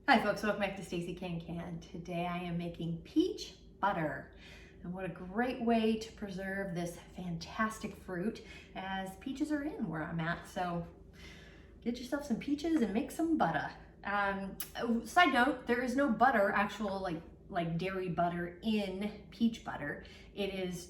Hi folks, welcome back to Stacey Can. Today I am making peach butter. And what a great way to preserve this fantastic fruit as peaches are in where I'm at. So get yourself some peaches and make some butter. Side note, there is no butter, actual like dairy butter in peach butter. It is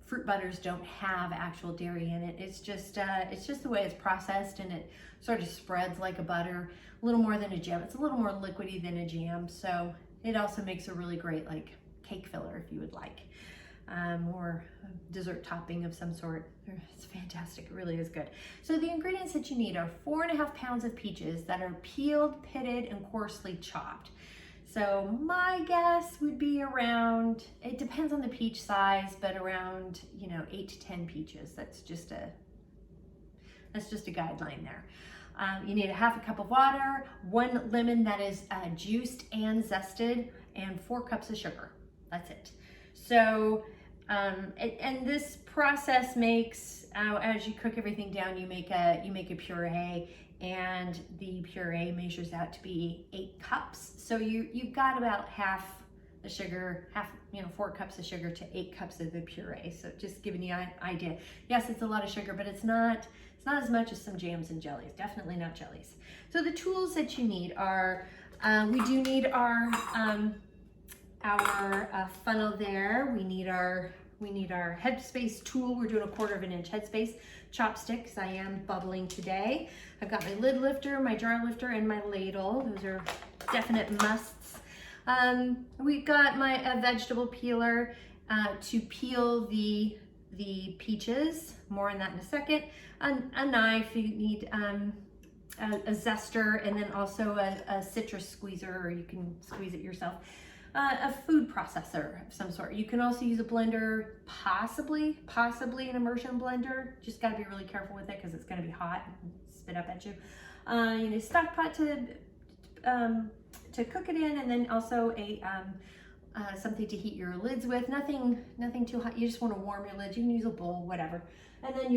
fruit butters don't have actual dairy in it. It's just the way it's processed, and it sort of spreads like a butter, a little more than a jam. It's a little more liquidy than a jam, so it also makes a really great like cake filler if you would like, or a dessert topping of some sort. It's fantastic, it really is good. So the ingredients that you need are 4.5 pounds of peaches that are peeled, pitted, and coarsely chopped. So my guess would be around, it depends on the peach size, but around, 8 to 10 peaches. That's just a guideline there. You need a half a cup of water, 1 lemon that is juiced and zested, and 4 cups of sugar. That's it. So, and this process makes, as you cook everything down, you make a puree, and the puree measures out to be 8 cups. So you've got about half the sugar, 4 cups of sugar to 8 cups of the puree. So just giving you an idea. Yes, it's a lot of sugar, but it's not as much as some jams and jellies. Definitely not jellies. So the tools that you need are, we do need our funnel there. We need our Headspace tool. We're doing a 1/4 inch Headspace. Chopsticks, I am bubbling today. I've got my lid lifter, my jar lifter, and my ladle. Those are definite musts. We've got my vegetable peeler to peel the peaches. More on that in a second. A knife, you need a zester, and then also a citrus squeezer, or you can squeeze it yourself. A food processor of some sort. You can also use a blender, possibly an immersion blender. Just gotta be really careful with it because it's gonna be hot and spit up at you. You need a stock pot to cook it in, and then also a something to heat your lids with. Nothing too hot. You just want to warm your lids. You can use a bowl, whatever. And then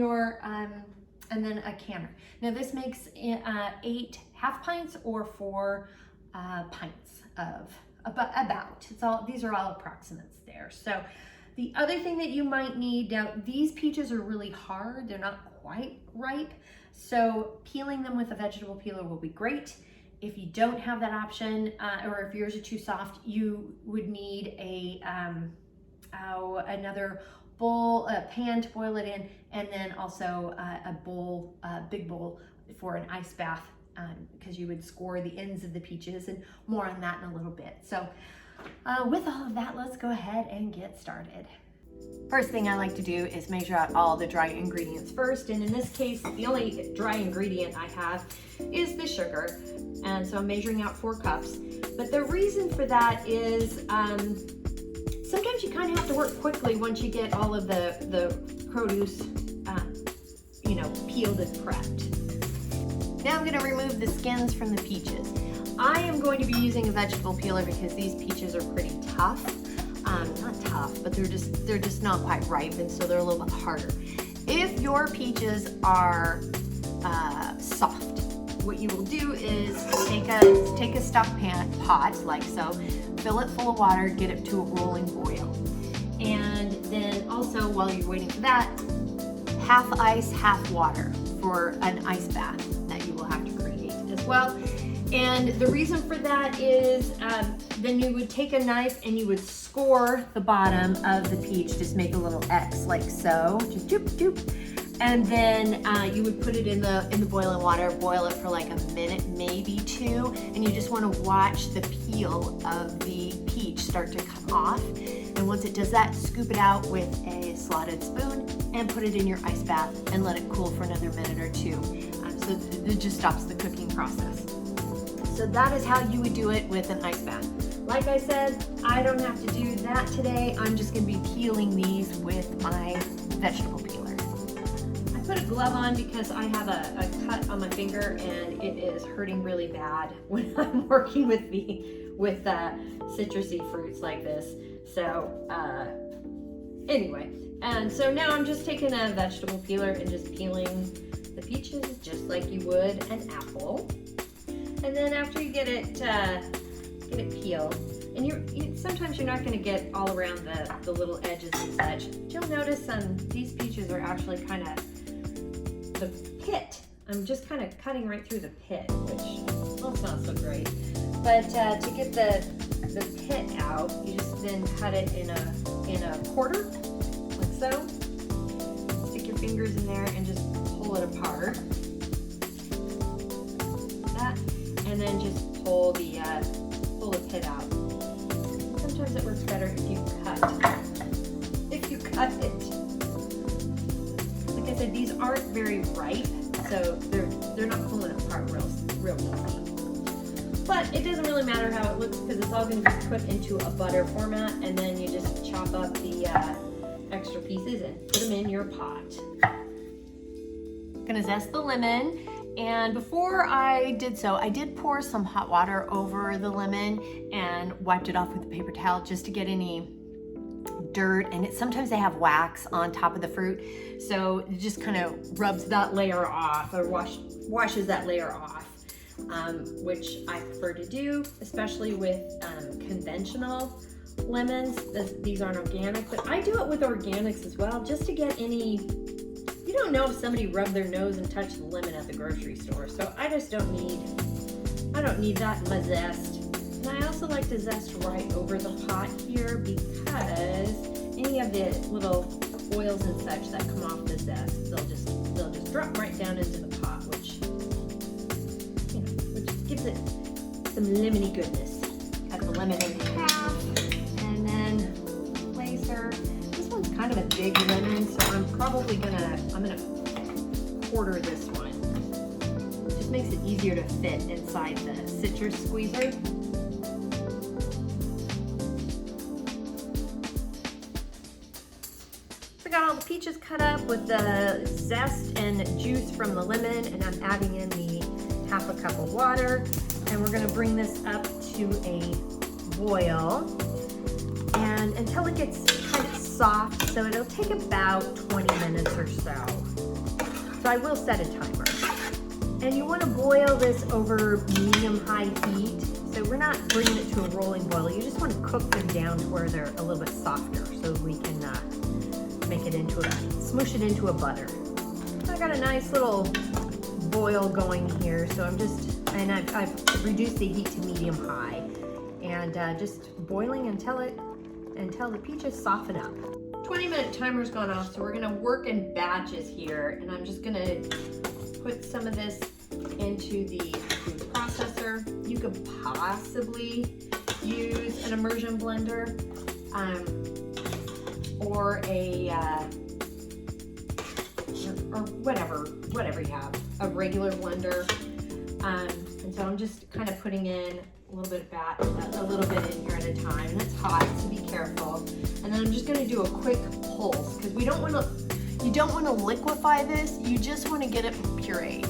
and then a canner. Now this makes 8 half pints or 4 pints of about. These are all approximates there. So the other thing that you might need, now these peaches are really hard. They're not quite ripe. So peeling them with a vegetable peeler will be great. If you don't have that option, or if yours are too soft, you would need another bowl, a pan to boil it in, and then also a bowl, big bowl for an ice bath, because you would score the ends of the peaches, and more on that in a little bit. So with all of that, let's go ahead and get started. First thing I like to do is measure out all the dry ingredients first, and in this case, the only dry ingredient I have is the sugar, and so I'm measuring out 4 cups. But the reason for that is sometimes you kind of have to work quickly once you get all of the produce peeled and prepped. Now I'm going to remove the skins from the peaches. I am going to be using a vegetable peeler because these peaches are pretty tough. Not tough, but they're just not quite ripe, and so they're a little bit harder. If your peaches are soft, what you will do is take a stock pot like so, fill it full of water, get it to a rolling boil, and then also while you're waiting for that, half ice, half water for an ice bath that you will have to create as well. And the reason for that is then you would take a knife and you would score the bottom of the peach, just make a little X like so, just doop doop. And then you would put it in the boiling water, boil it for like a minute, maybe 2, and you just want to watch the peel of the peach start to come off. And once it does that, scoop it out with a slotted spoon and put it in your ice bath and let it cool for another minute or 2. So it just stops the cooking process. So that is how you would do it with an ice bath. Like I said, I don't have to do that today. I'm just going to be peeling these with my vegetable peeler. I put a glove on because I have a cut on my finger and it is hurting really bad when I'm working with citrusy fruits like this. So anyway, and so now I'm just taking a vegetable peeler and just peeling the peaches just like you would an apple. And then after you get it peeled, and sometimes you're not going to get all around the little edges and such. You'll notice these peaches are actually kind of the pit. I'm just kind of cutting right through the pit, which, well, it's not so great. But to get the pit out, you just then cut it in a quarter, like so. Stick your fingers in there and just pull it apart. Like that, and then just pull the pit out. Sometimes it works better if you cut it. Like I said, these aren't very ripe, so they're not pulling apart real easy. But it doesn't really matter how it looks because it's all going to be put into a butter format, and then you just chop up the extra pieces and put them in your pot. I'm gonna zest the lemon, and before I did so, I did pour some hot water over the lemon and wiped it off with a paper towel just to get any dirt, and sometimes they have wax on top of the fruit, so it just kind of rubs that layer off, or washes that layer off, which I prefer to do, especially with conventional lemons. These aren't organic, but I do it with organics as well, just to get any, you don't know if somebody rubbed their nose and touched the lemon at the grocery store, so I just don't need that in my zest. And I also like to zest right over the pot here because any of the little oils and such that come off the zest, they'll just drop right down into the pot, which gives it some lemony goodness. Cut the lemon in half, and then laser. This one's kind of a big lemon, so I'm gonna quarter this one. It just makes it easier to fit inside the citrus squeezer. I got all the peaches cut up with the zest and juice from the lemon, and I'm adding in the half a cup of water, and we're gonna bring this up to a boil, and until it gets kind of soft, so it'll take about 20 minutes or so. So I will set a timer. And you wanna boil this over medium-high heat, so we're not bringing it to a rolling boil, you just wanna cook them down to where they're a little bit softer, so we can make it smoosh it into a butter. So I got a nice little boil going here, so I've reduced the heat to medium-high, and just boiling until the peaches soften up. 20-minute timer's gone off, so we're gonna work in batches here, and I'm just gonna put some of this into the food processor. You could possibly use an immersion blender, or or whatever you have, a regular blender. And so I'm just kind of putting in a little bit in here at a time, and it's hot, so be careful. And then I'm just going to do a quick pulse, because you don't want to liquefy this, you just want to get it pureed.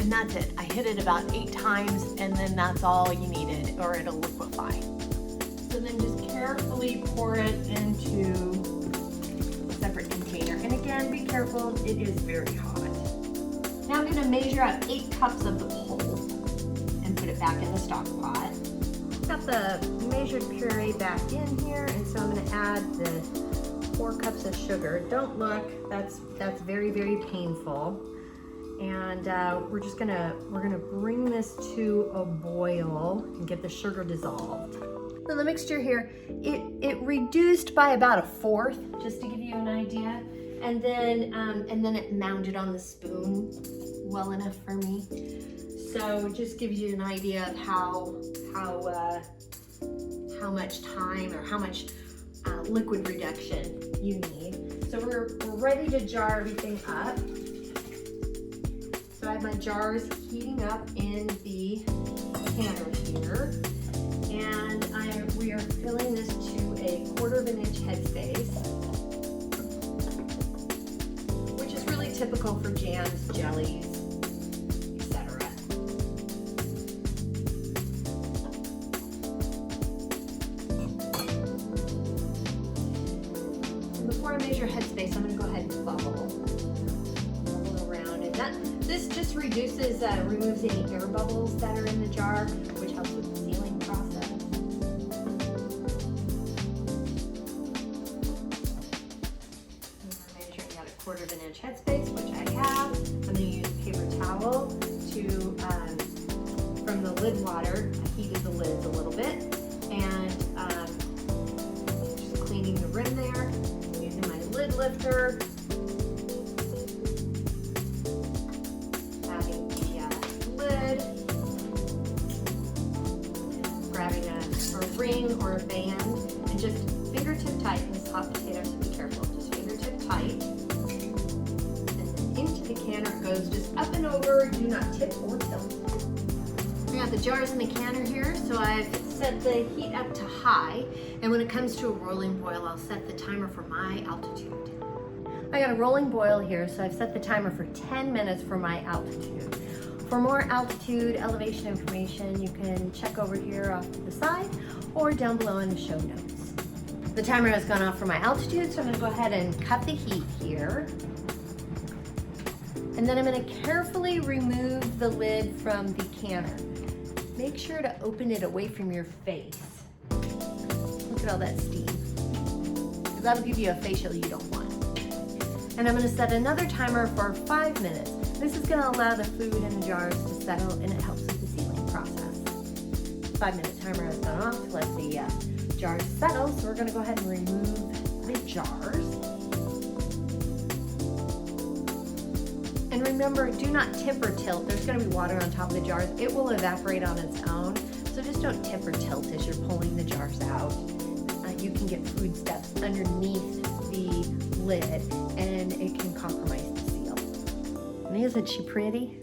And that's it. I hit it about 8 times, and then that's all you needed, or it'll liquefy. So then just carefully pour it into a separate container. And again, be careful, it is very hot. Now I'm going to measure out 8 cups of the pulp and put it back in the stock pot. Got the measured puree back in here, and so I'm going to add the 4 cups of sugar. Don't look, that's very, very painful. And we're gonna bring this to a boil and get the sugar dissolved. So the mixture here, it reduced by about 1/4, just to give you an idea, and then it mounted on the spoon well enough for me. So it just gives you an idea of how much time or how much liquid reduction you need. So we're ready to jar everything up. So I have my jars heating up in the canner here, and we are filling this to a 1/4 inch headspace, which is really typical for jams, jellies, etc. And before I measure headspace, I'm going to go ahead and bubble around, and this just reduces removes any air bubbles that are in the jar, which helps with the sealing process. And we're measuring out 1/4 inch headspace, which I have. I'm going to use paper towel to, from the lid water, I heated the lids a little bit, and just cleaning the rim there, using my lid lifter. Grabbing a ring or a band and just fingertip tight. This hot potato, so be careful. Just fingertip tight. And then into the canner it goes, just up and over. Do not tip or tilt. I got the jars in the canner here, so I've set the heat up to high. And when it comes to a rolling boil, I'll set the timer for my altitude. I got a rolling boil here, so I've set the timer for 10 minutes for my altitude. For more altitude elevation information, you can check over here off to the side or down below in the show notes. The timer has gone off for my altitude, so I'm going to go ahead and cut the heat here. And then I'm going to carefully remove the lid from the canner. Make sure to open it away from your face. Look at all that steam. Because that'll give you a facial you don't want. And I'm going to set another timer for 5 minutes. This is going to allow the food in the jars to settle, and it helps with the sealing process. 5-minute timer has gone off to let the jars settle, so we're going to go ahead and remove the jars. And remember, do not tip or tilt. There's going to be water on top of the jars. It will evaporate on its own, so just don't tip or tilt as you're pulling the jars out. You can get food stuffs underneath the lid, and it can compromise the seal. And isn't she pretty?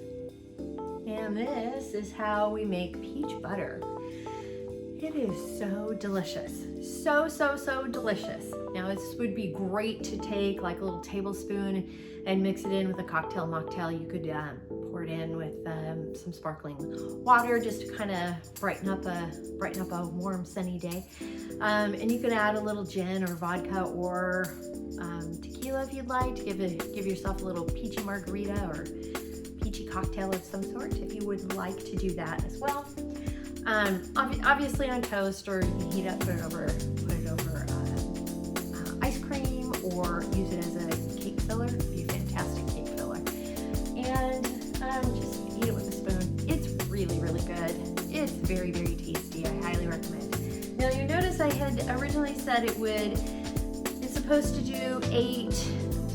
And this is how we make peach butter. It is so delicious. So, so, so delicious. Now this would be great to take like a little tablespoon and mix it in with a cocktail mocktail. You could pour it in with some sparkling water just to kind of brighten up a warm sunny day. And you can add a little gin or vodka or tequila if you'd like to give yourself a little peachy margarita or peachy cocktail of some sort if you would like to do that as well. Obviously on toast, or you can heat up, put it over ice cream, or use it as a cake filler. It'd be a fantastic cake filler. And just eat it with a spoon. It's really, really good. It's very, very tasty. I highly recommend. Now you notice I had originally said it's supposed to do 8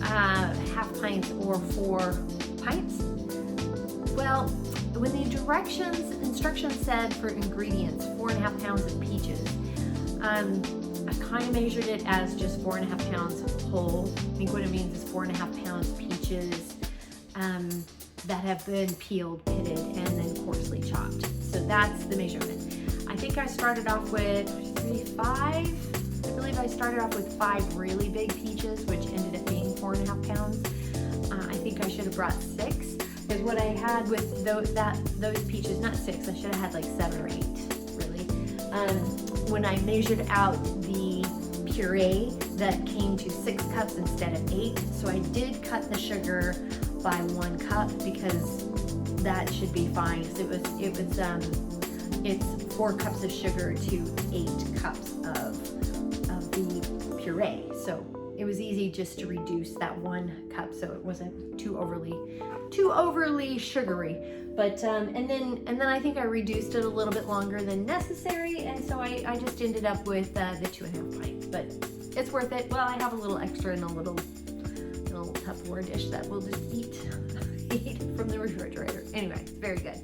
half pints or 4 pints. Well, when the instructions said for ingredients 4.5 pounds of peaches, I kind of measured it as just 4.5 pounds whole. I think what it means is 4.5 pounds peaches that have been peeled, pitted, and then coarsely chopped. So that's the measurement. I think I started off with 5. I believe I started off with 5 really big peaches, which ended up being 4.5 pounds. I think I should have brought 6. Because what I had with those peaches, not 6, I should have had like 7 or 8, really. When I measured out the puree, that came to 6 cups instead of 8. So I did cut the sugar by 1 cup because that should be fine. Because it's 4 cups of sugar to 8 cups of the puree. So it was easy just to reduce that 1 cup so it wasn't too overly sugary. But and then I think I reduced it a little bit longer than necessary, and so I just ended up with the 2.5 pints. But it's worth it. Well, I have a little extra in a little Tupperware dish that we'll just eat from the refrigerator. Anyway, very good.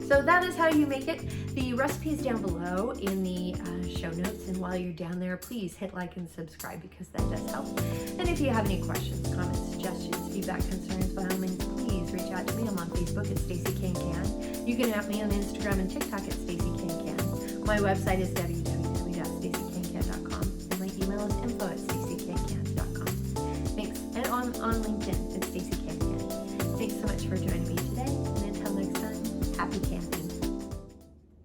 So that is how you make it. The recipe is down below in the show notes, and while you're down there, please hit like and subscribe because that does help. And if you have any questions, comments, suggestions, feedback, concerns, by all means, please reach out to me. I'm on Facebook at Stacey Can. You can at me on Instagram and TikTok at Stacey Can. My website is